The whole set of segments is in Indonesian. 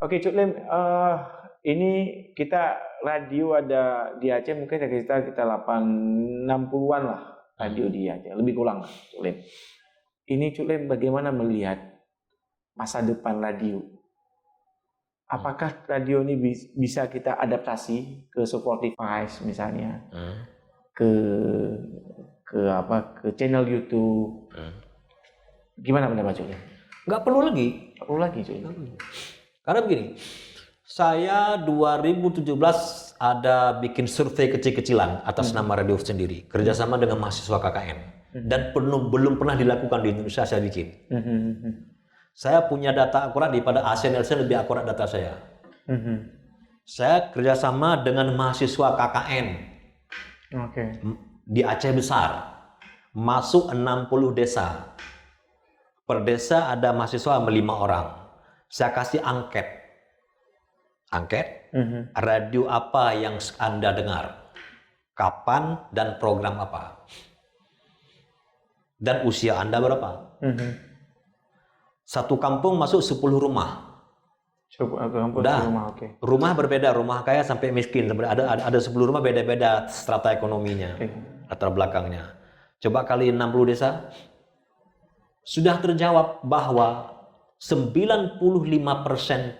Oke, Cuk Lim, ini kita radio ada di Aceh mungkin kita 60-an lah radio di Aceh, lebih kurang lah, Cuk Lim. Ini Cuk Lim bagaimana melihat masa depan radio? Apakah radio ini bisa kita adaptasi ke Spotify misalnya, ke channel YouTube? Gimana pendapat Cuk Lim? Nggak perlu lagi. Nggak perlu lagi, Cuk Lim. Karena begini, saya 2017 ada bikin survei kecil-kecilan atas nama radio sendiri, kerjasama dengan mahasiswa KKN, dan belum pernah dilakukan di Indonesia saya bikin. Saya punya data akurat daripada ASEAN Nielsen, lebih akurat data saya. Saya kerjasama dengan mahasiswa KKN di Aceh besar, masuk 60 desa. Per desa ada mahasiswa 5 orang. Saya kasih angket, radio apa yang Anda dengar, kapan dan program apa, dan usia Anda berapa. Satu kampung masuk 10 rumah. Rumah berbeda, rumah kaya sampai miskin, ada 10 rumah beda-beda strata ekonominya, latar belakangnya. Coba kali 60 desa, sudah terjawab bahwa 95%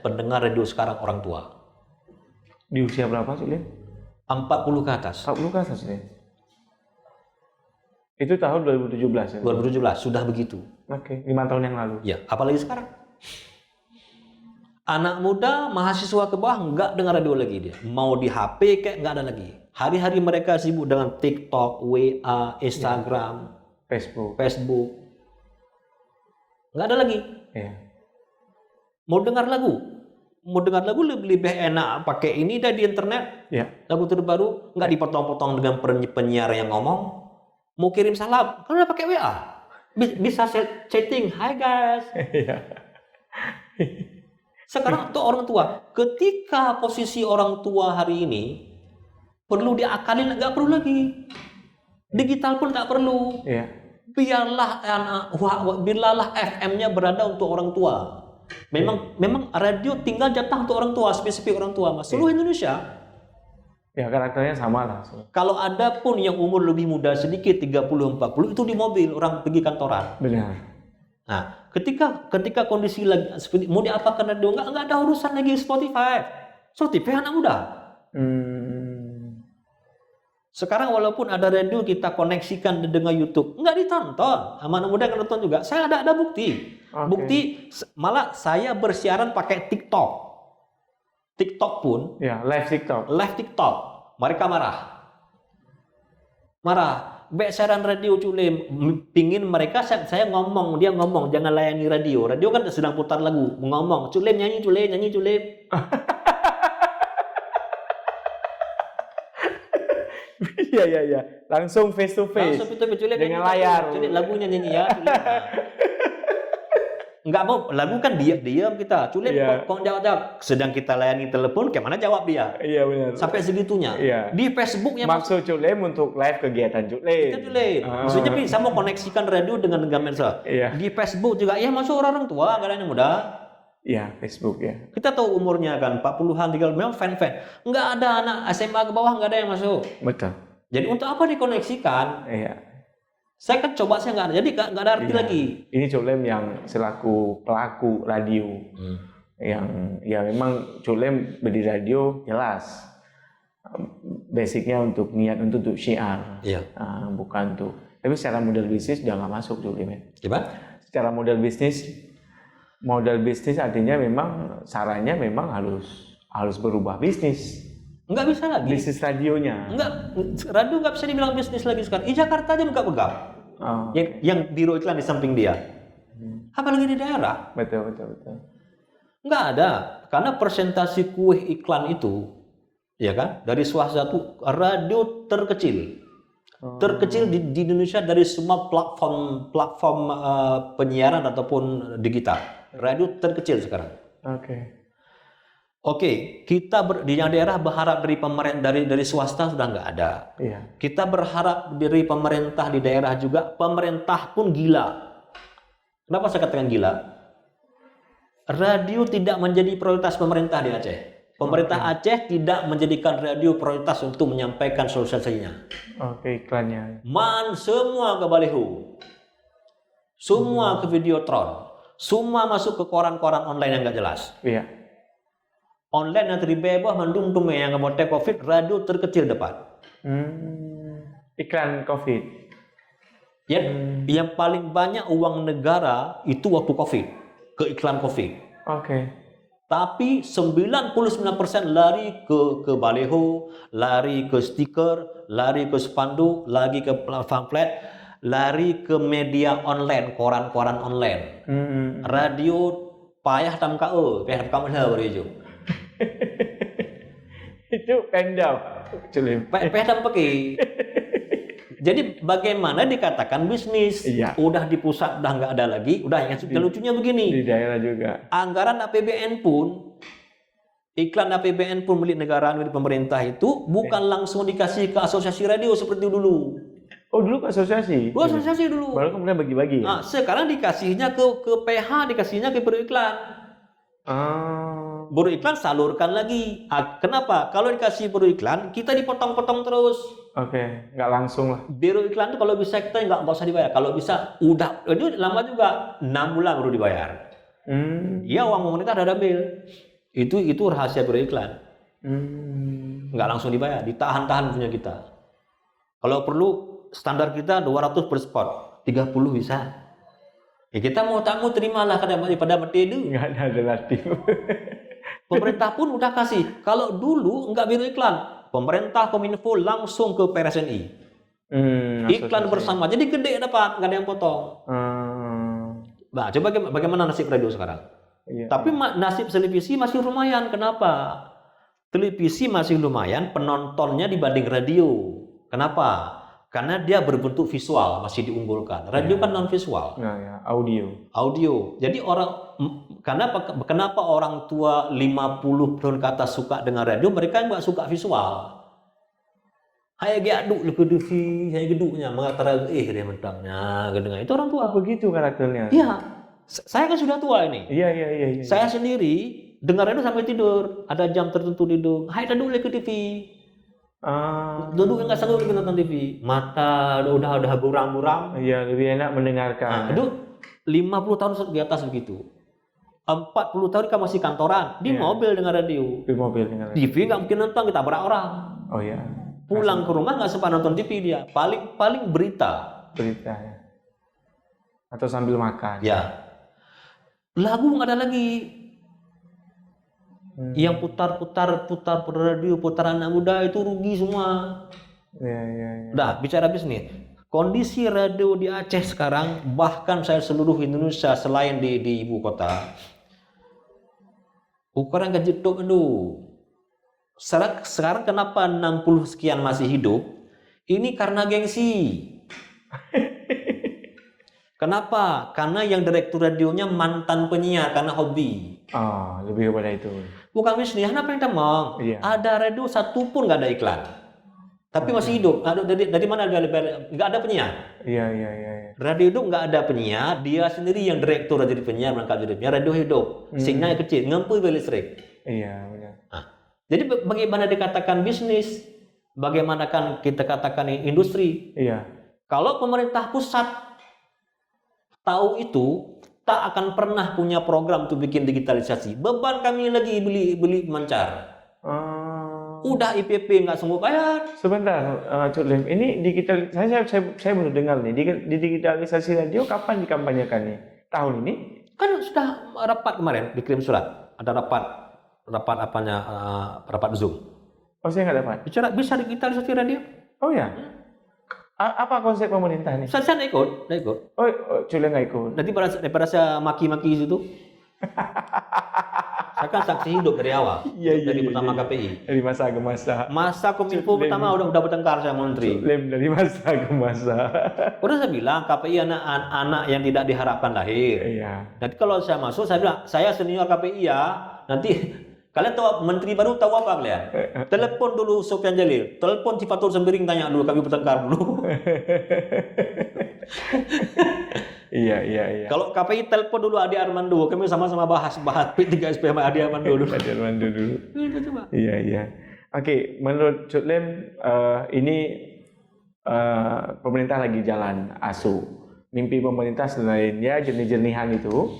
pendengar radio sekarang orang tua. Di usia berapa, Cuk Lim? 40 ke atas. 40 ke atas, Lim. Itu tahun 2017 ya? 2017, sudah begitu. Oke, 5 tahun yang lalu. Ya, apalagi sekarang. Anak muda, mahasiswa ke bawah, nggak dengar radio lagi dia. Mau di HP kayak nggak ada lagi. Hari-hari mereka sibuk dengan TikTok, WA, Instagram, Facebook. Nggak ada lagi. Mau dengar lagu lebih enak pakai ini dah di internet. Lagu terbaru nggak dipotong-potong dengan penyiar yang ngomong. Mau kirim salam, kan udah pakai WA. Bisa chatting, "Hai guys." Sekarang tuh orang tua, ketika posisi orang tua hari ini perlu diakalin, nggak perlu lagi. Digital pun tak perlu. Biarlah FM-nya berada untuk orang tua. Memang radio tinggal jatah untuk orang tua, spesifik orang tua, Mas. Seluruh Indonesia. Ya, karakternya sama lah. Kalau ada pun yang umur lebih muda sedikit, 30-40, itu di mobil, orang pergi kantoran. Benar. Nah, ketika kondisi lagi seperti mau diapakan radio, nggak ada urusan lagi Spotify anak muda. Sekarang walaupun ada radio kita koneksikan dengan YouTube, nggak ditonton. Anak muda kan nonton juga. Saya ada bukti. Bukti malah saya bersiaran pakai TikTok. TikTok pun. Ya, live TikTok. Mereka marah. Siaran radio Cuk Lim, pingin mereka saya ngomong, dia ngomong jangan layani radio. Radio kan sedang putar lagu, ngomong Cuk Lim nyanyi Cuk Lim. Iya. Langsung face to face. Dengan layar. Lagunya nyanyi ya. Enggak mau, lagu kan diam kita. Cuk Lim kok jawab. Sedang kita layani telepon, kemana jawab dia? Iya benar. Sampai segitunya. Di Facebooknya maksud Cuk Lim untuk live kegiatan Cuk Lim. Maksudnya bisa mau koneksikan radio dengan medsos. Di Facebook juga, ya masuk orang tua, nggak ada yang muda. Iya, Facebook ya. Kita tahu umurnya kan 40-an, 30, memang fan. Nggak ada anak SMA ke bawah, nggak ada yang masuk. Betul. Jadi untuk apa dikoneksikan? Saya kan coba, saya nggak ada, jadi nggak ada arti lagi. Ini Cuk Lim yang selaku pelaku radio, yang ya memang Cuk Lim berdiri radio jelas, basicnya untuk niat untuk syiar, bukan untuk. Tapi secara model bisnis udah nggak masuk Cuk Lim. Gimana? Secara model bisnis artinya memang sarannya memang harus berubah bisnis. Nggak bisa lagi. Bisnis radionya. Radio nggak bisa dibilang bisnis lagi sekarang. Jakarta aja nggak pegang. Yang biro iklan di samping dia. Apalagi di daerah. Betul. Nggak ada. Karena persentase kue iklan itu, ya kan, dari swasta itu radio terkecil. Terkecil di Indonesia dari semua platform penyiaran ataupun digital. Radio terkecil sekarang. Oke, kita di yang daerah berharap dari pemerintah dari swasta sudah nggak ada. Kita berharap dari pemerintah di daerah juga. Pemerintah pun gila. Kenapa saya katakan gila? radio tidak menjadi prioritas pemerintah di Aceh. Pemerintah Aceh tidak menjadikan radio prioritas untuk menyampaikan sosialisasinya. Oke, iklannya. Semua ke baliho, semua ke videotron, semua masuk ke koran-koran online yang nggak jelas. Iya. Online yang terbebas mendung tuh yang ngemotek COVID, radio terkecil depan. Iklan COVID. Ya, yang paling banyak uang negara itu waktu COVID, ke iklan COVID. Oke. Tapi 99% lari ke baliho, lari ke stiker, lari ke spanduk, lari ke pamflet, lari ke media online, koran-koran online. Radio payah tam KO, payah tam KO radio. Itu Pemda. Payah tam pakai. Jadi bagaimana dikatakan bisnis? Iya. Udah di pusat udah nggak ada lagi. Udah yang lucunya begini. Di daerah juga. Anggaran APBN pun, iklan APBN pun milik negara, milik pemerintah itu bukan langsung dikasih ke asosiasi radio seperti dulu. Oh, dulu ke asosiasi? Asosiasi dulu. Baru kemudian bagi-bagi ya? Nah, sekarang dikasihnya ke PH, dikasihnya ke biro iklan. Biro iklan salurkan lagi. Kenapa? Kalau dikasih biro iklan, kita dipotong-potong terus. Oke, nggak langsung lah. Biro iklan itu kalau bisa kita nggak usah dibayar. Kalau bisa udah, itu lama juga 6 bulan baru dibayar. Ya uang pemerintah udah ambil. Itu rahasia biro iklan. Nggak langsung dibayar, ditahan-tahan punya kita. Kalau perlu standar kita 200 per spot, 30 bisa. Ya kita mau tak mau terimalah daripada mati itu. Nggak ada alternatif. Pemerintah pun udah kasih. Kalau dulu nggak biro iklan. Pemerintah Kominfo langsung ke PRSNI. Iklan bersama. Jadi gede dapat, nggak ada yang potong. Nah, coba bagaimana nasib radio sekarang? Iya. Tapi nasib televisi masih lumayan. Kenapa? Televisi masih lumayan penontonnya dibanding radio. Kenapa? Karena dia berbentuk visual, masih diunggulkan. Radio kan non visual. Ya, audio. Jadi kenapa orang tua 50 tahun ke atas suka dengan radio, mereka nggak suka visual. Hai gaduk ke TV, hai geduknya mengatakan dia mentangnya, gedengnya. Itu orang tua. Begitu karakternya. Iya. Saya kan sudah tua ini. Iya. Saya sendiri dengar radio sampai tidur. Ada jam tertentu tidur. Hai gaduk ke TV. Duduk nggak sanggup lagi nonton TV, mata udah buram-buram. Iya, lebih enak mendengarkan. Aduh, 50 tahun di atas begitu. 40 tahun kan masih kantoran, di mobil dengan radio. Di mobil dengan radio. TV nggak mungkin nonton, kita berak orang. Oh iya. Pulang ke rumah nggak sempat nonton TV dia. Paling berita ya. Atau sambil makan. Ya. Lagu nggak ada lagi. Yang putar radio, putaran anak muda itu rugi semua. Iya. Nah, bicara bisnis. Kondisi radio di Aceh sekarang, bahkan saya seluruh Indonesia selain di ibu kota, ukuran gaji hidup itu. Sekarang kenapa 60 sekian masih hidup? Ini karena gengsi. Kenapa? Karena yang direktur radionya mantan penyiar karena hobi. Lebih kepada itu. Bukan bisnis, apa yang temong? Iya. Ada radio satu pun nggak ada iklan. Tapi masih hidup. Dari mana dia nggak ada penyiar? Iya. Radio hidup nggak ada penyiar. Dia sendiri yang direktur jadi penyiar, merangkap jadi penyiar. Radio hidup. Sinyalnya kecil, ngempu bel listrik. Iya, benar. Jadi bagaimana dikatakan bisnis? Bagaimana kan kita katakan industri? Iya. Kalau pemerintah pusat tahu itu, tak akan pernah punya program untuk bikin digitalisasi. Beban kami lagi beli mancar. Udah IPP nggak sanggup bayar. Sebentar, Cuk Lim. Ini saya baru dengar nih. Di digitalisasi radio kapan dikampanyekan nih? Tahun ini? Kan sudah rapat kemarin, dikirim surat. Ada rapat Zoom. Oh, saya nggak dapat. Bisa digitalisasi radio? Oh ya. Apa konsep pemerintah nih? Saya nggak ikut. Oh, Cule nggak ikut. Nanti daripada saya maki-maki situ. Saya kan saksi hidup dari awal. Dari pertama KPI. Dari masa ke masa. Masa Kominfo pertama udah bertengkar sama menteri. Dari masa ke masa. Udah saya bilang KPI anak yang tidak diharapkan lahir. Iya. Nanti kalau saya masuk, saya bilang saya senior KPI ya. Nanti kalian tahu menteri baru tahu apa kalian? Telepon dulu Sofyan Jalil, telepon Tifatul Sembiring tanya dulu, kami bertengkar dulu. Iya. Kalau KPI telepon dulu Adi Armando, kami sama-sama bahas P3SP sama Adi Armando dulu. Adi Armando dulu. Coba. Iya. Oke, menurut Cuk Lim, ini pemerintah lagi jalan ASU. Mimpi pemerintah sebenarnya jernih-jernihan itu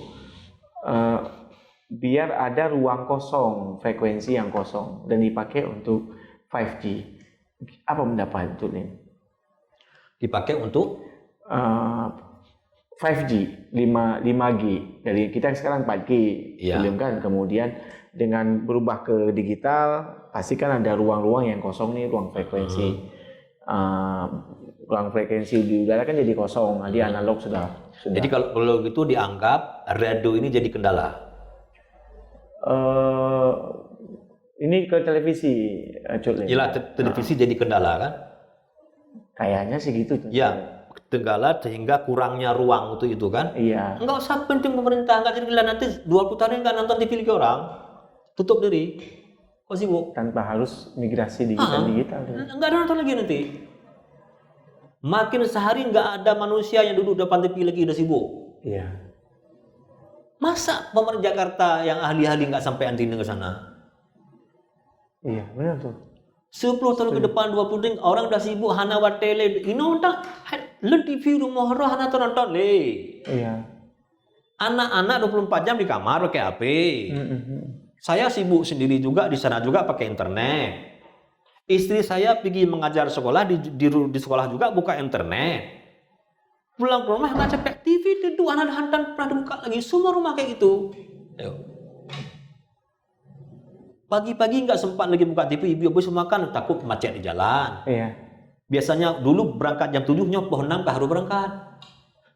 biar ada ruang kosong, frekuensi yang kosong dan dipakai untuk 5G. Apa pendapat Cuk Lim? Dipakai untuk 5G, 5G. Dari kita sekarang 4G, Iya. kan. Kemudian dengan berubah ke digital, pasti kan ada ruang-ruang yang kosong nih, ruang frekuensi. Ruang frekuensi di udara kan jadi kosong, jadi analog sudah. Jadi kalau gitu dianggap radio ini jadi kendala. Ini ke televisi, Cuk Lim. Jelas televisi jadi kendala kan? Kayaknya sih gitu. Ya, kendala sehingga kurangnya ruang itu kan? Iya. Enggak usah penting pemerintah, enggak jadi gila nanti 20 tahun enggak nonton TV lagi orang. Tutup diri. Kok sibuk? Tanpa harus migrasi digital. Enggak ada nonton lagi nanti. Makin sehari enggak ada manusia yang duduk depan TV lagi udah sibuk. Iya. Masa pemerintah Jakarta yang ahli-ahli enggak sampai antena ke sana? Iya, benar tuh. 10 tahun ke depan, 20 tahun orang udah sibuk hana watele. Ini udah le TV rumah orang hana nonton le. Iya. Anak-anak 24 jam di kamar pakai HP. Saya sibuk sendiri juga di sana juga pakai internet. Istri saya pergi mengajar sekolah di sekolah juga buka internet. Pulang ke rumah nggak cepet TV duduk anak hantan pernah dibuka lagi semua rumah kayak gitu. Ayo. Pagi-pagi nggak sempat lagi buka TV, ibu habis makan takut macet di jalan. Iya. Biasanya dulu berangkat jam 7 nyopoh 6 baru berangkat.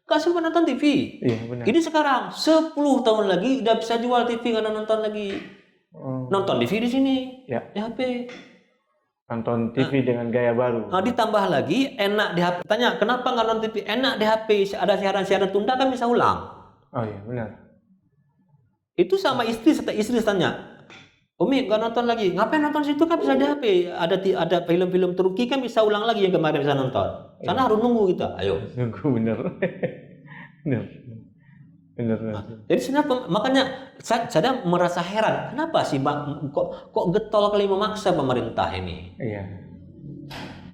Nggak sempat nonton TV. Iya, benar. Ini sekarang 10 tahun lagi udah bisa jual TV nggak ada nonton lagi. Nonton TV di sini. Ya. Di HP. Nonton TV dengan gaya baru. Nah, ditambah lagi enak di HP. Tanya, kenapa nggak nonton TV? Enak di HP. Ada siaran-siaran tunda kan bisa ulang. Oh iya, benar. Itu sama istri tanya, Umi nggak nonton lagi. Ngapain nonton situ kan bisa di HP. Ada film-film Turki kan bisa ulang lagi yang kemarin bisa nonton. Sana harus nunggu kita. Ayo. Nunggu bener. Bener. Jadi sebenarnya makanya saya merasa heran. Kenapa sih kok getol kali memaksa pemerintah ini? Iya.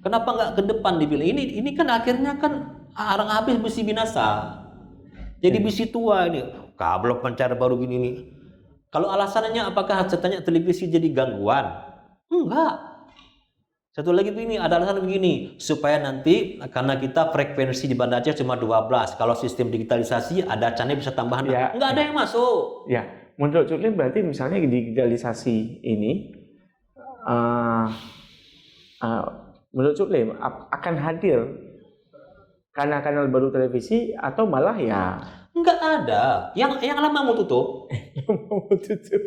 Kenapa nggak ke depan dipilih? Ini kan akhirnya kan arang habis besi binasa. Jadi besi tua ini. Kabel pencar baru gini nih. Kalau alasannya apakah katanya televisi jadi gangguan? Enggak. Satu lagi begini, ada alasan begini, supaya nanti karena kita frekuensi di Banda Aceh cuma 12, kalau sistem digitalisasi ada channel bisa tambahan, ya. Enggak ada yang masuk. Ya, menurut Cuk Lim berarti misalnya digitalisasi ini, menurut Cuk Lim akan hadir karena kanal baru televisi atau malah ya? Enggak ada. Yang lama mau tutup. Mau tutup.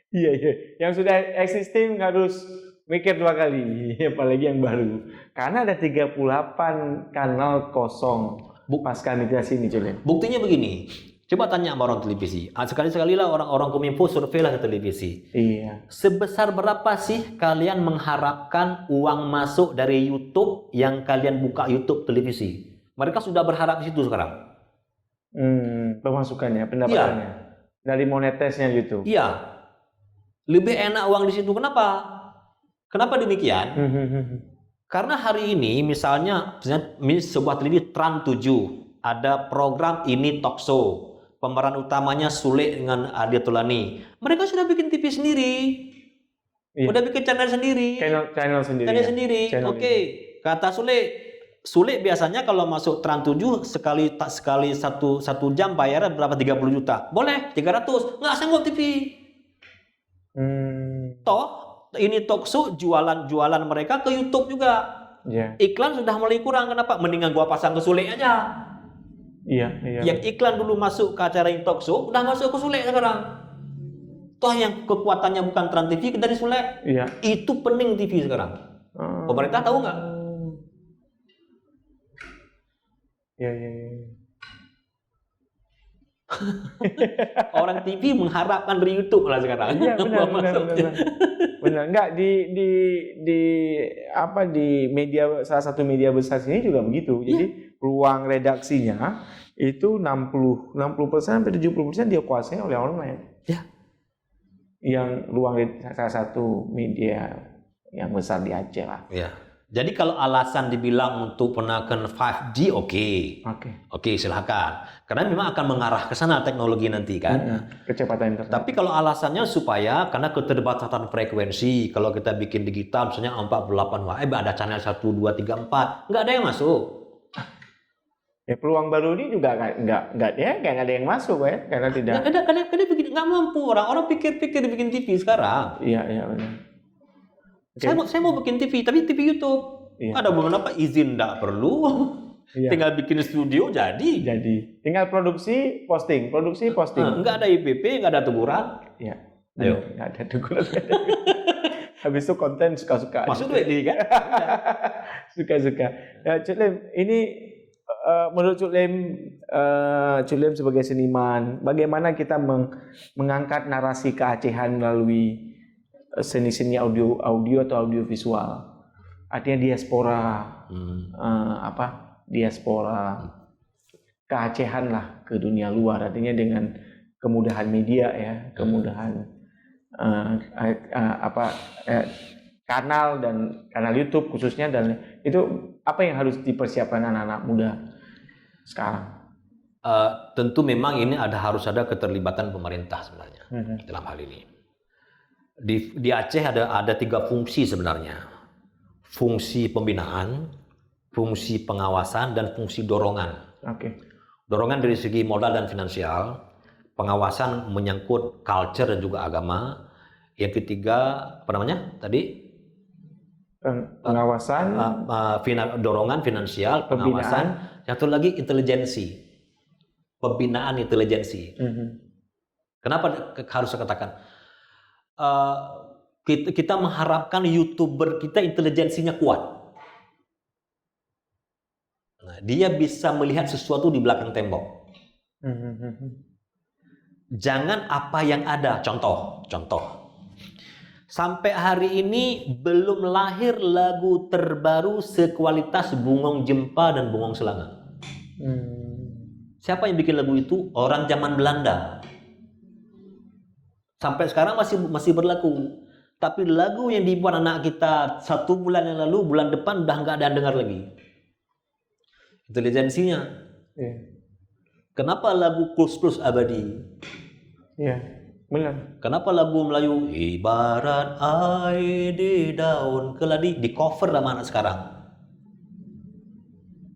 Iya. Yang sudah existing harus mikir 2 kali, apalagi yang baru. Karena ada 38 kanal kosong pasca migrasi ini, Cuk Lim. Buktinya begini. Coba tanya sama orang televisi. Sekali-sekali lah orang Kominfo survei lah ke televisi. Iya. Sebesar berapa sih kalian mengharapkan uang masuk dari YouTube yang kalian buka YouTube televisi? Mereka sudah berharap di situ sekarang. Pemasukannya, pendapatannya. Iya. Dari monetisnya YouTube. Iya. Lebih enak uang di situ. Kenapa? Kenapa demikian? Karena hari ini misalnya sebuah televisi Trans 7 ada program ini talk show. Pemeran utamanya Sule dengan Adi Tulani. Mereka sudah bikin TV sendiri. Iya. Udah bikin channel sendiri. Channel sendiri. Channel sendiri. Oke. Kata Sule biasanya kalau masuk Trans 7 sekali satu jam bayar berapa 30 juta. Boleh 300. Nggak sanggup TV. Toh ini talk show jualan mereka ke YouTube juga. Yeah. Iklan sudah mulai kurang, kenapa? Mendingan gua pasang ke Sule aja. Iya. Yang iklan dulu masuk ke acara yang talk show udah masuk ke Sule sekarang. Toh yang kekuatannya bukan Trans TV dari Sule. Iya. Itu pening TV sekarang. Pemerintah tahu nggak? Iya. Orang TV mengharapkan dari YouTube lah sekarang. Iya, benar. Enggak di media, salah satu media besar sini juga begitu. Jadi ruang redaksinya itu 60% sampai 70% dia kuasai oleh online. Ya. Yang salah satu media yang besar di Aceh lah. Ya. Jadi kalau alasan dibilang untuk penakan 5G, oke, silakan. Karena memang akan mengarah ke sana teknologi nanti kan. Kecepatan internet. Tapi kalau alasannya supaya karena keterbatasan frekuensi, kalau kita bikin digital misalnya 48 WB ada channel 1, 2, 3, 4, nggak ada yang masuk. Ya peluang baru ini juga nggak ada yang masuk ya, karena tidak. Karena bikin nggak mampu orang pikir bikin TV sekarang. Iya benar. Okay. Saya mau bikin TV, tapi TV YouTube. Iya. Ada beberapa izin nggak perlu. Iya. Tinggal bikin studio jadi. Tinggal produksi, posting. Nggak ada IPP, nggak ada teguran. Iya. Ayo. Nggak ada teguran. Habis itu konten suka-suka. Masuk duit nih kan? Suka-suka. Ya, Cuk Lem, ini menurut Cuk Lem sebagai seniman, bagaimana kita mengangkat narasi keacehan melalui seni-seni audio atau audiovisual, artinya diaspora, diaspora keacehan lah ke dunia luar, artinya dengan kemudahan media ya, kemudahan kanal dan kanal YouTube khususnya, dan itu apa yang harus dipersiapkan anak-anak muda sekarang? Tentu memang ini harus ada keterlibatan pemerintah sebenarnya dalam hal ini. Di Aceh ada 3 fungsi sebenarnya. Fungsi pembinaan, fungsi pengawasan, dan fungsi dorongan. Dorongan dari segi modal dan finansial, pengawasan menyangkut culture dan juga agama. Yang ketiga, apa namanya tadi? Pengawasan, dorongan finansial, pengawasan. Yang satu lagi intelijensi, pembinaan intelijensi. Kenapa harus saya katakan? Kita mengharapkan YouTuber kita intelijensinya kuat. Nah, dia bisa melihat sesuatu di belakang tembok. Jangan apa yang ada. Contoh. Sampai hari ini belum lahir lagu terbaru sekualitas Bungong Jempa dan Bungong Selanga. Siapa yang bikin lagu itu? Orang zaman Belanda. Sampai sekarang masih berlaku. Tapi lagu yang dibuat anak kita 1 bulan yang lalu, bulan depan udah nggak ada yang dengar lagi. Intelijensinya. Kenapa lagu Plus abadi? Benar. Kenapa lagu Melayu ibarat air di daun keladi di cover sama anak sekarang?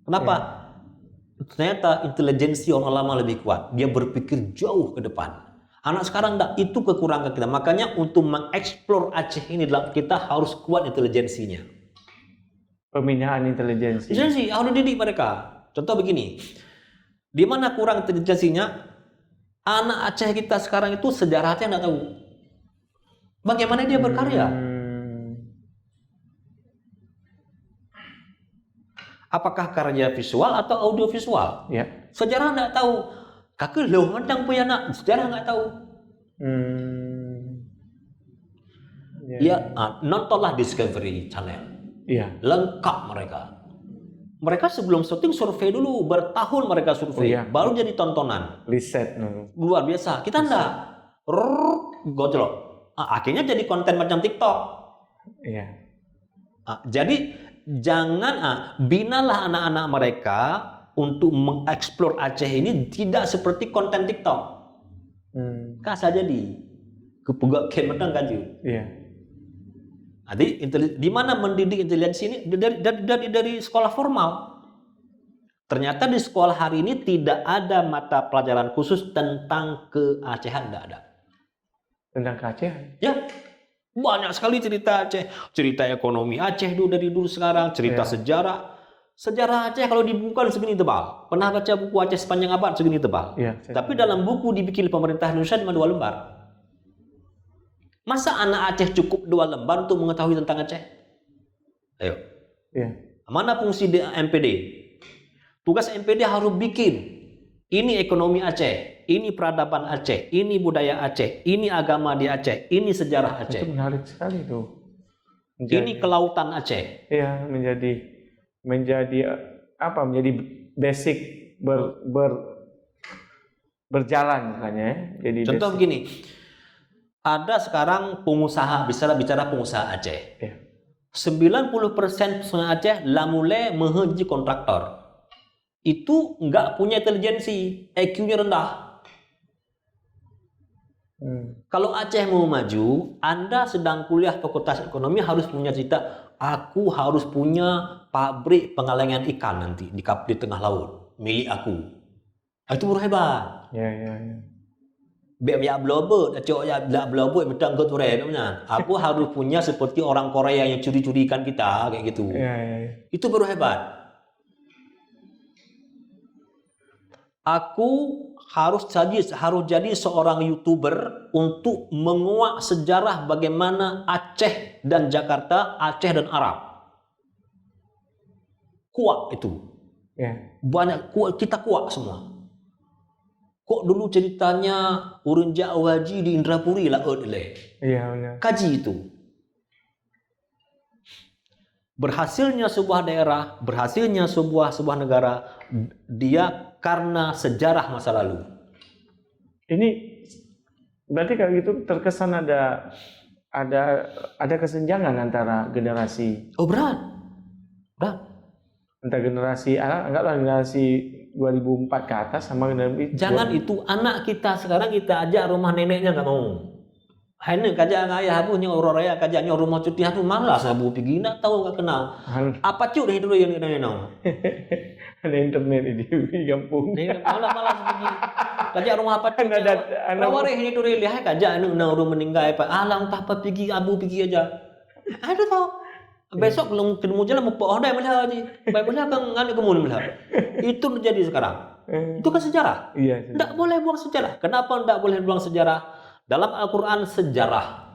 Kenapa? Ternyata intelijensi orang lama lebih kuat. Dia berpikir jauh ke depan. Anak sekarang enggak, itu kekurangan kita. Makanya untuk mengeksplor Aceh ini kita harus kuat intelijensinya. Pembinaan intelijensi. Harus didik mereka. Contoh begini. Di mana kurang intelijensinya? Anak Aceh kita sekarang itu sejarahnya enggak tahu. Bagaimana dia berkarya? Apakah karya visual atau audiovisual? Sejarah enggak tahu. Kakek loh mandang punya anak, sejarah nggak tahu. Nontonlah Discovery Channel. Lengkap mereka. Mereka sebelum syuting survei dulu, bertahun mereka survei, baru jadi tontonan. Riset luar biasa. Kita enggak. Gojlok. Akhirnya jadi konten macam TikTok. Jadi jangan binalah anak-anak mereka untuk mengeksplor Aceh ini tidak seperti konten TikTok. Kasa jadi kepegak kemetang kaju. Jadi di mana mendidik intelijensi ini dari sekolah formal. Ternyata di sekolah hari ini tidak ada mata pelajaran khusus tentang keacehan, tidak ada. Tentang keacehan? Banyak sekali cerita Aceh, cerita ekonomi Aceh dari dulu sekarang, cerita sejarah. Sejarah Aceh kalau dibuka segini tebal. Pernah baca buku Aceh sepanjang abad segini tebal. Tapi dalam buku dibikin pemerintah Indonesia cuma 2 lembar. Masa anak Aceh cukup 2 lembar untuk mengetahui tentang Aceh? Ayo. Mana fungsi MPD? Tugas MPD harus bikin. Ini ekonomi Aceh, ini peradaban Aceh, ini budaya Aceh, ini agama di Aceh, ini sejarah Aceh. Itu menarik sekali tuh. Ini kelautan Aceh. Menjadi basic berjalan misalnya ya. Jadi contoh basic. begini, ada sekarang pengusaha, bicara pengusaha Aceh. Ya. 90% pengusaha Aceh lamule mengaji kontraktor. Itu nggak punya intelijensi, IQ-nya rendah. Kalau Aceh mau maju, Anda sedang kuliah fakultas ekonomi harus punya cita, aku harus punya pabrik pengalengan ikan nanti di tengah laut, milik aku. Itu baru hebat. Ya. Biar blobot, cok ya blobot betul angkut namanya. Aku harus punya seperti orang Korea yang curi-curi ikan kita kayak gitu. Ya. Itu baru hebat. Aku harus jadi seorang YouTuber untuk menguak sejarah bagaimana Aceh dan Jakarta, Aceh dan Arab. Kuak itu. Ya. Banyak kuak, kita kuak semua. Kok dulu ceritanya urun jauh haji di Indrapuri lah Iya benar. kaji itu. Berhasilnya sebuah daerah, berhasilnya sebuah negara, dia karena sejarah masa lalu. Ini berarti kalau gitu terkesan ada kesenjangan antara generasi. Oh berat. Antara generasi anggaplah generasi 2004 ke atas sama generasi. Jangan itu anak kita sekarang kita ajak rumah neneknya nggak mau. Hanya kajak ayah punya orang raya kajaknya rumah cuti aku malas abu pergi nak tahu nggak kenal. Apa cuy dah itu yang neno. Ada internet di kampung. Malas pergi. Kajak rumah apa cuy? Ada Rawari ini tu lihat kajak anu orang meninggal apa. Alang tak apa pergi abu pergi aja. Ada tau. Besok belum ketemu jalan mau pohon dah melihat aja. Baik melihat kan ngani kemun melihat. Itu terjadi sekarang. Itu kan sejarah. Iya. Tidak boleh buang sejarah. Kenapa tidak boleh buang sejarah? Dalam Al-Quran sejarah.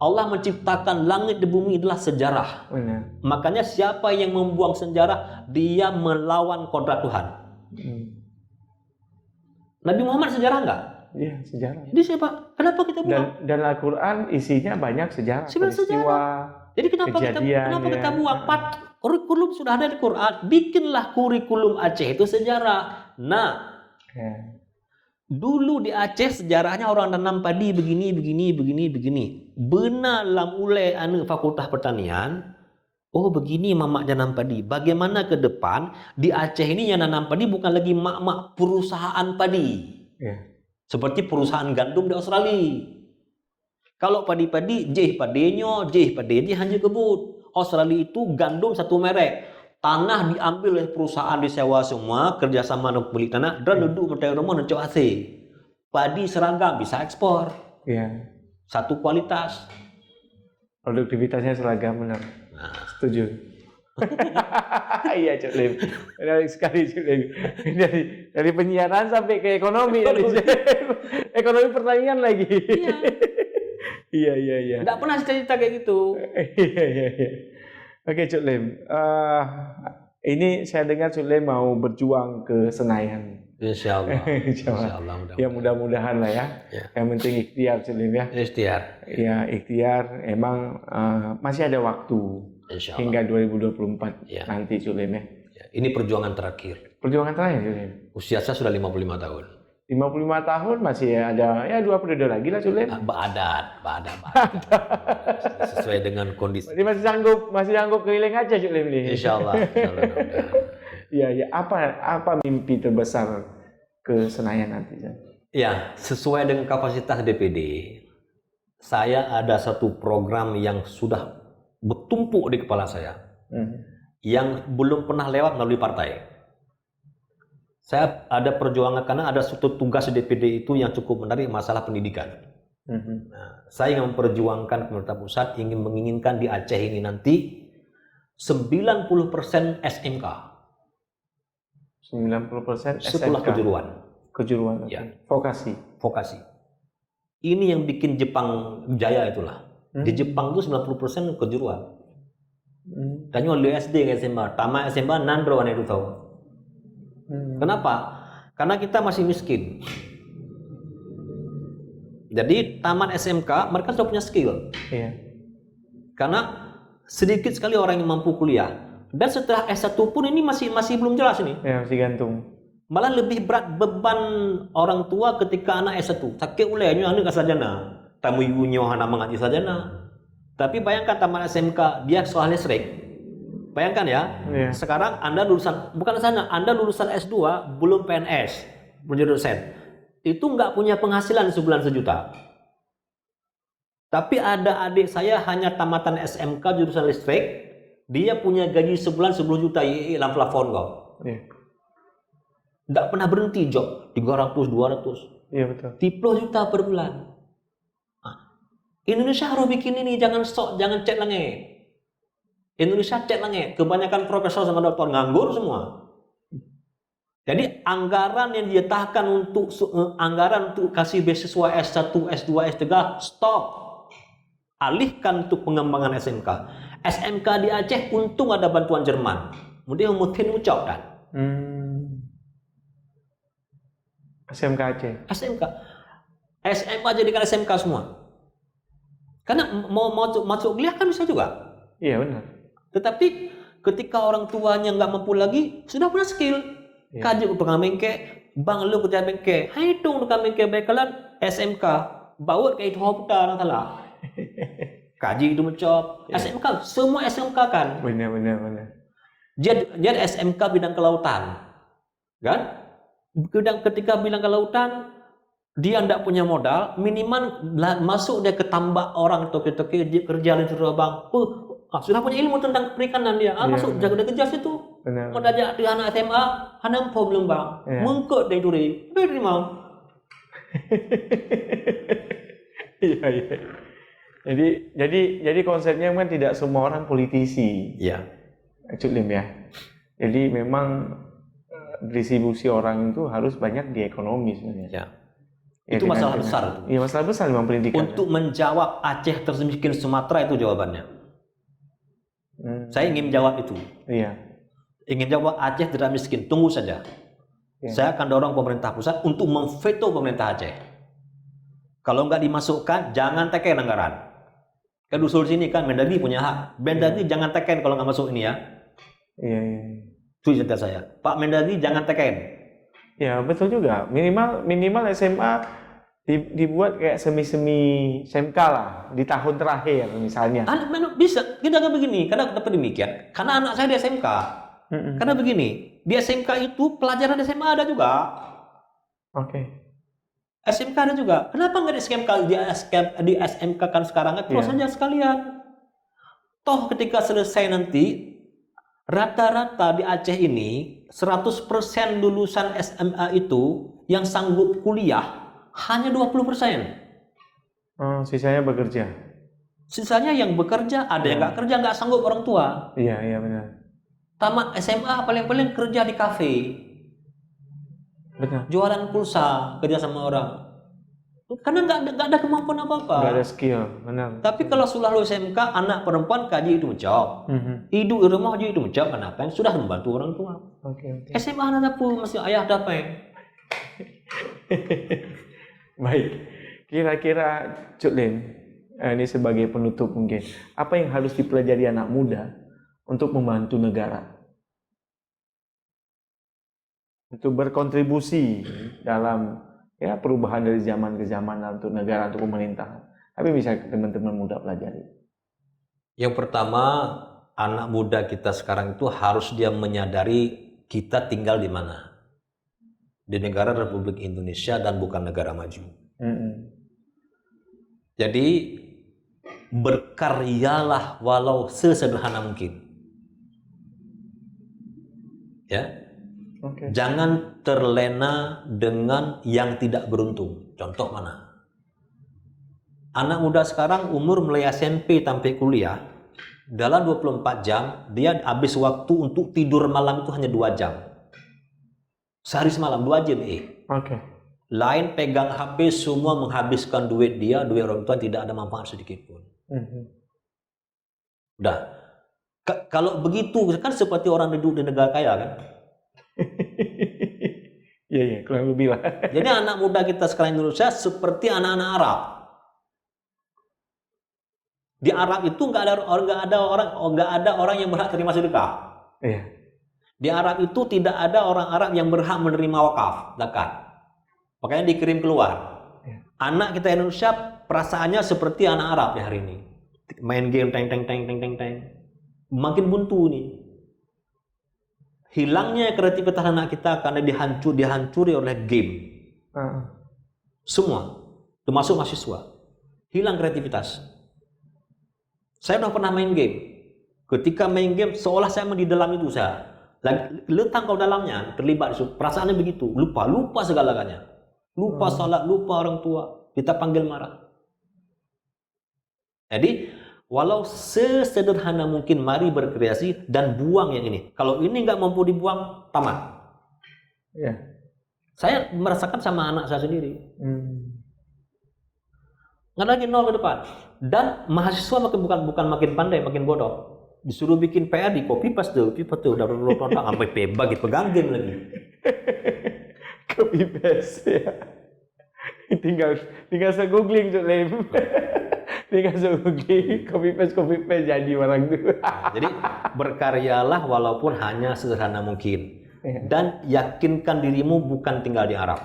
Allah menciptakan langit dan bumi adalah sejarah. Benar. Makanya siapa yang membuang sejarah, dia melawan kodrat Tuhan. Nabi Muhammad sejarah enggak? Iya, sejarah. Jadi siapa? Kenapa kita buang? Dan Al-Quran isinya banyak sejarah. Peristiwa. Jadi kenapa kita buang? Kurikulum sudah ada di Quran. Bikinlah kurikulum Aceh itu sejarah. Nah, dulu di Aceh sejarahnya orang tanam padi begini. Benar lam ulai anu fakultas pertanian. Oh begini mamak janam padi. Bagaimana ke depan di Aceh ini yang nanam padi bukan lagi mak perusahaan padi. Seperti perusahaan gandum di Australia. Kalau padi-padi, padenya hanya kebut. Australia itu gandum satu merek. Tanah diambil oleh perusahaan disewa semua, kerjasama dengan pemilik tanah, dan duduk mencari rumah dan AC. Padi seragam bisa ekspor. Iya. Satu kualitas. Produktivitasnya seragam benar. Setuju. Iya Cuk Lim. Menarik sekali Cuk Lim. Dari penyiaran sampai ke ekonomi. Ekonomi pertanian lagi. Iya. Tidak pernah cerita kayak gitu. Iya. Oke Cuk Lim. Ini saya dengar Cuk Lim mau berjuang ke Senayan. Insya Allah. Ya mudah-mudahan lah ya. Yang penting ikhtiar Cuk Lim ya. Ikhtiar. Emang masih ada waktu. Hingga 2024 nanti Cuk Lim ya. Ini perjuangan terakhir. Perjuangan terakhir Cuk Lim. Usia saya sudah 55 tahun. 55 tahun masih ada ya 2 periode lagi lah Cuk Lim. Badat. Sesuai dengan kondisi. Jadi masih sanggup keliling aja Cuk Lim nih. Insyaallah. Iya. Apa mimpi terbesar ke Senayan nanti? Ya, sesuai dengan kapasitas DPD. Saya ada satu program yang sudah bertumpuk di kepala saya. Yang belum pernah lewat melalui partai. Saya ada perjuangan karena ada suatu tugas DPD itu yang cukup menarik, masalah pendidikan. Nah, saya ingin memperjuangkan pemerintah pusat menginginkan di Aceh ini nanti 90% SMK. 90% SMK. Sekolah kejuruan. Ya. Vokasi. Ini yang bikin Jepang jaya itulah. Di Jepang itu 90% kejuruan. Tanya oleh SD ke SMA, tamat SMA nandro itu tahu. Kenapa? Karena kita masih miskin. Jadi tamat SMK mereka sudah punya skill. Iya. Karena sedikit sekali orang yang mampu kuliah. Dan setelah S1 pun ini masih belum jelas ini. Ya, masih gantung. Malah lebih berat beban orang tua ketika anak S1. Sakit ulehnya anak sarjana. Tamu ibunya anak mengaji sarjana. Tapi bayangkan tamat SMK dia soal listrik. Bayangkan ya. Yeah. Sekarang Anda lulusan bukan sana, Anda lulusan S2 belum PNS, belum jadi dosen. Itu nggak punya penghasilan sebulan 1 juta. Tapi ada adik saya hanya tamatan SMK jurusan listrik, dia punya gaji sebulan 10 juta dalam plafon kok. Yeah. Nggak pernah berhenti job, 300, 200. Iya betul. 30 juta per bulan. Indonesia harus bikin ini, jangan cek lagi. Indonesia cek lagi, kebanyakan profesor sama doktor nganggur semua. Jadi anggaran yang diletakkan untuk anggaran untuk kasih beasiswa S1, S2, S3 stop. Alihkan untuk pengembangan SMK. SMK di Aceh untung ada bantuan Jerman. Kemudian mungkin ucap kan. SMK Aceh. SMK. SMA jadikan SMK semua. Karena mau masuk kuliah kan bisa juga. Iya benar. Tetapi ketika orang tuanya nggak mampu lagi, sudah punya skill. Iya. Kaji tukang bengke, bang lu kerja bengke, hitung tukang bengke bekalan SMK, bawa ke itu hospital orang salah. Kaji itu mencop. SMK, semua SMK kan. Benar. Dia SMK bidang kelautan, kan? Ketika bidang kelautan, dia tidak punya modal, minimal masuk dia ke tambak orang toke-toke dia kerja di Surabaya. Sudah punya ilmu tentang perikanan dia. Masuk jaga kerja situ. Benar. Mau ajak dia anak SMA, ada problem bang. Mengkut dari duri, beri mau. Iya. Jadi konsepnya kan tidak semua orang politisi. Iya. Cuk Lim ya. Jadi memang distribusi orang itu harus banyak di ekonomi sebenarnya. Ya. Itu masalah besar. Iya, masalah besar memang pendidikan. Untuk menjawab Aceh termiskin Sumatera itu jawabannya. Saya ingin jawab itu. Iya. Ingin jawab Aceh tidak miskin. Tunggu saja. Iya. Saya akan dorong pemerintah pusat untuk memveto pemerintah Aceh. Kalau nggak dimasukkan, jangan teken anggaran. Kan usul sini kan Mendagri punya hak. Mendagri jangan teken kalau nggak masuk ini ya. Iya. Itu cerita saya. Pak Mendagri jangan teken. Ya betul juga. Minimal SMA dibuat kayak semi SMK lah di tahun terakhir misalnya. Anak bisa. Kita kan begini. Kenapa demikian? Karena anak saya di SMK. Karena begini. Di SMK itu pelajaran SMA ada juga. Oke. SMK ada juga. Kenapa nggak di SMK kan sekarang? Terus saja sekalian. Toh ketika selesai nanti rata-rata di Aceh ini 100% lulusan SMA itu yang sanggup kuliah hanya 20%. Sisanya bekerja. Sisanya yang bekerja, ada yang nggak kerja, nggak sanggup orang tua. Iya benar. Tamat SMA paling-paling kerja di kafe. Benar. Jualan pulsa, kerja sama orang. Karena nggak ada kemampuan apa-apa. Nggak ada skill, benar. Tapi kalau sudah lulus SMK, anak perempuan kaji itu menjawab. Ibu di rumah aja itu menjawab, kenapa? Sudah membantu orang tua. Oke. SMA anak pun masih ayah dapat. Baik. Kira-kira Cuk Lim, ini sebagai penutup mungkin, apa yang harus dipelajari anak muda untuk membantu negara? Untuk berkontribusi dalam perubahan dari zaman ke zaman untuk negara, untuk pemerintahan. Tapi bisa teman-teman muda pelajari. Yang pertama, anak muda kita sekarang itu harus dia menyadari kita tinggal di mana. Di negara Republik Indonesia dan bukan negara maju. Jadi berkaryalah walau sesederhana mungkin. Ya. Okay. Jangan terlena dengan yang tidak beruntung. Contoh mana? Anak muda sekarang umur mulai SMP sampai kuliah, dalam 24 jam, dia habis waktu untuk tidur malam itu hanya 2 jam. Sehari semalam, 2 jam. Oke. Lain pegang HP, semua menghabiskan duit dia, duit orang tua, tidak ada manfaat sedikit pun. Udah. Kalau begitu, kan seperti orang hidup di negara kaya kan? Iya, kurang lebih lah. Jadi anak muda kita sekarang Indonesia seperti anak-anak Arab. Di Arab itu nggak ada orang yang berhak terima sedekah. Iya. Di Arab itu tidak ada orang Arab yang berhak menerima wakaf, zakat. Makanya dikirim keluar. Anak kita Indonesia perasaannya seperti anak Arab di hari ini. Main game teng. Makin buntu nih. Hilangnya kreativitas anak kita karena dihancuri oleh game. Semua, termasuk mahasiswa. Hilang kreativitas. Saya udah pernah main game. Ketika main game seolah saya di dalam itu saya. Letak kau dalamnya, terlibat di situ. Perasaannya begitu. Lupa segala-galanya. Lupa salat, lupa orang tua. Kita panggil marah. Jadi, walau sesederhana mungkin mari berkreasi dan buang yang ini. Kalau ini nggak mampu dibuang, tamat. Ya. Saya merasakan sama anak saya sendiri. Nggak lagi nol ke depan. Dan mahasiswa bukan makin pandai, makin bodoh. Disuruh bikin PR di copy paste udah tonton sampai peba gitu, pegang game lagi. Copy paste ya. tinggal googling tuh Lem. tinggal googling copy paste jadi orang itu. Jadi berkaryalah walaupun hanya sederhana mungkin. Dan yakinkan dirimu bukan tinggal di Arab.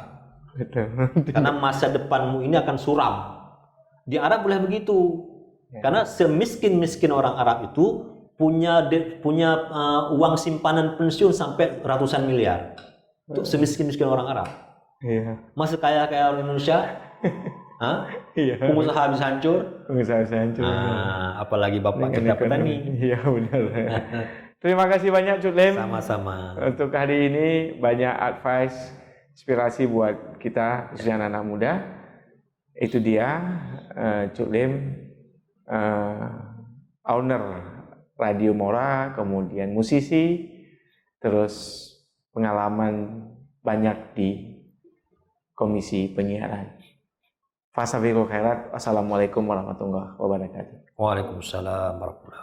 Betul. Karena masa depanmu ini akan suram. Di Arab boleh begitu. Karena semiskin-miskin orang Arab itu punya uang simpanan pensiun sampai ratusan miliar. Itu semiskin-miskin orang Arab. Iya. Masih kaya orang Indonesia? Iya. Pengusaha habis hancur. Apalagi bapak kita petani. Iya benar. Terima kasih banyak Cuk Lem. Sama-sama. Untuk hari ini banyak advice, inspirasi buat kita khususnya anak-anak muda. Itu dia Cuk Lem, owner Radio Mora, kemudian musisi, terus pengalaman banyak di Komisi Penyiaran. Fasabiqul khairat. Wassalamualaikum warahmatullahi wabarakatuh. Waalaikumsalam warahmatullahi wabarakatuh.